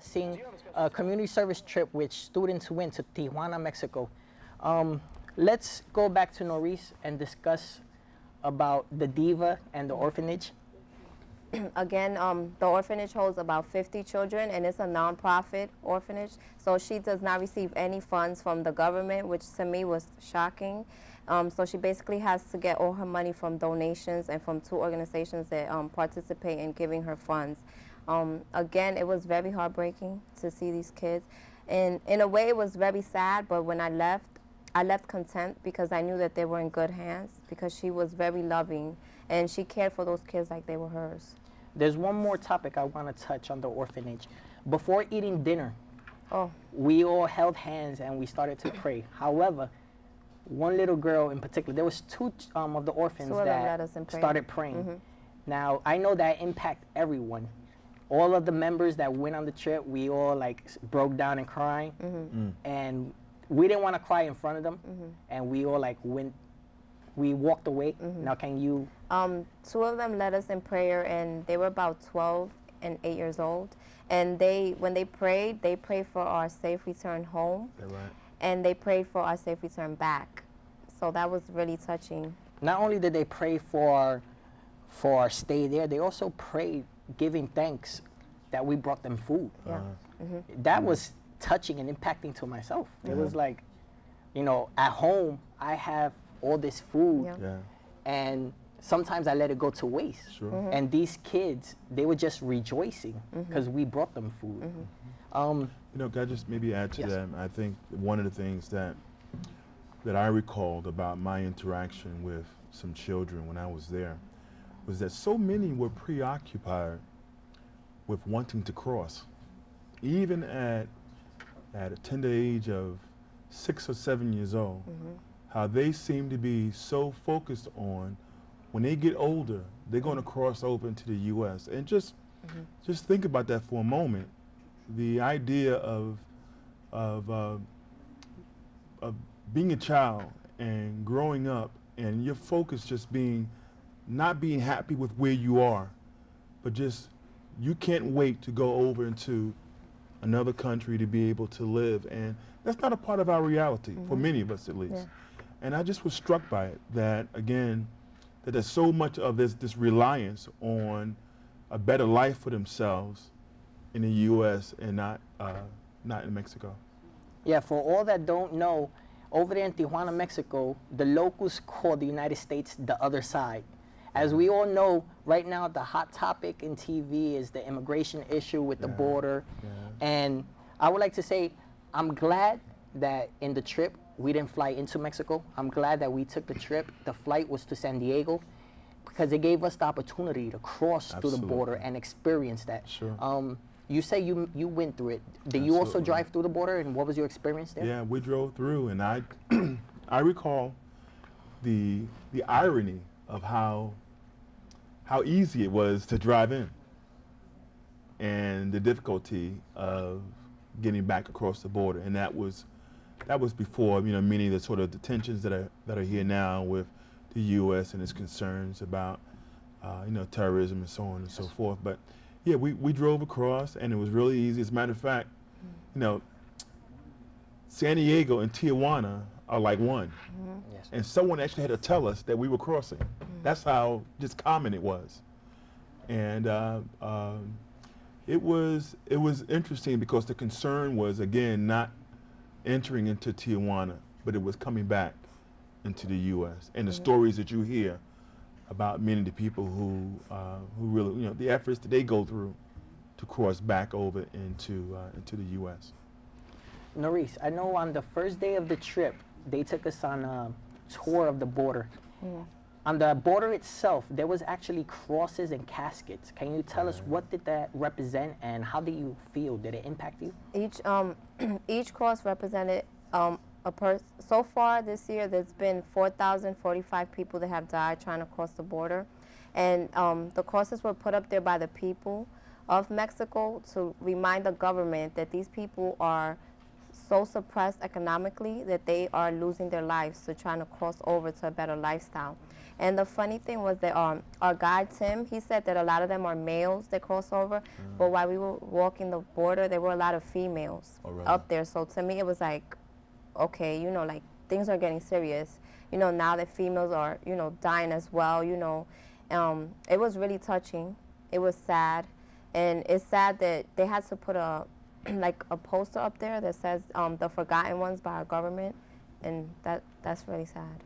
Seeing a community service trip which students went to Tijuana, Mexico. Let's go back to Norris and discuss about the Diva and the orphanage. Again, the orphanage holds about 50 children, and it's a nonprofit orphanage. So she does not receive any funds from the government, which to me was shocking. So she basically has to get all her money from donations and from two organizations that participate in giving her funds. Again, it was very heartbreaking to see these kids. And in a way, it was very sad, but when I left content because I knew that they were in good hands, because she was very loving and she cared for those kids like they were hers. There's one more topic I want to touch on the orphanage. Before eating dinner, we all held hands and we started to pray. However, one little girl in particular, there was two of the orphans that started praying. Now, I know that impact everyone. All of the members that went on the trip, we all like broke down and crying. And we didn't want to cry in front of them. And we all like we walked away. Now, can you? Two of them led us in prayer, and they were about 12 and 8 years old. And when they prayed for our safe return home. And they prayed for our safe return back. So that was really touching. Not only did they pray for our stay there, they also prayed giving thanks that we brought them food. That was touching and impacting to myself. It was like, you know, at home, I have all this food, and sometimes I let it go to waste. And these kids, they were just rejoicing because we brought them food. You know, can I just maybe add to that? I think one of the things that I recalled about my interaction with some children when I was there was that so many were preoccupied with wanting to cross. Even at a tender age of 6 or 7 years old, how they seem to be so focused on when they get older, they're going to cross over into the U.S. And just think about that for a moment. The idea of being a child and growing up and your focus just being not being happy with where you are, but just you can't wait to go over into another country to be able to live. And that's not a part of our reality, for many of us at least. And I just was struck by it, that again, that there's so much of this reliance on a better life for themselves in the U.S. and not in Mexico. Yeah, for all that don't know, over there in Tijuana, Mexico, the locals call the United States the other side. As we all know, right now the hot topic in TV is the immigration issue with the border. And I would like to say, I'm glad that in the trip, we didn't fly into Mexico. I'm glad that we took the trip. The flight was to San Diego because it gave us the opportunity to cross through the border and experience that. You say you went through it. Did you also drive through the border, and what was your experience there? Yeah, we drove through, and I I recall the irony of how easy it was to drive in and the difficulty of getting back across the border. And that was before, you know, many of the sort of the tensions that are here now with the U.S. and its concerns about you know, terrorism and so on and so forth. But yeah, we drove across, and it was really easy. As a matter of fact, you know, San Diego and Tijuana are like one. And someone actually had to tell us that we were crossing. That's how just common it was. And it was interesting because the concern was, again, not entering into Tijuana, but it was coming back into the U.S. And the stories that you hear about many of the people who really, you know, the efforts that they go through to cross back over into the U.S. Norris, I know on the first day of the trip, they took us on a tour of the border. On the border itself, there was actually crosses and caskets. Can you tell us what did that represent and how did you feel? Did it impact you? Each cross represented a person. So far this year, there's been 4,045 people that have died trying to cross the border. And the crosses were put up there by the people of Mexico to remind the government that these people are so suppressed economically that they are losing their lives to trying to cross over to a better lifestyle. And the funny thing was that our guide, Tim, he said that a lot of them are males that cross over, but while we were walking the border, there were a lot of females up there. So to me, it was like, okay, you know, like things are getting serious. You know, now that females are, you know, dying as well, you know. It was really touching. It was sad. And it's sad that they had to put a, like a poster up there that says the forgotten ones by our government. And that's really sad.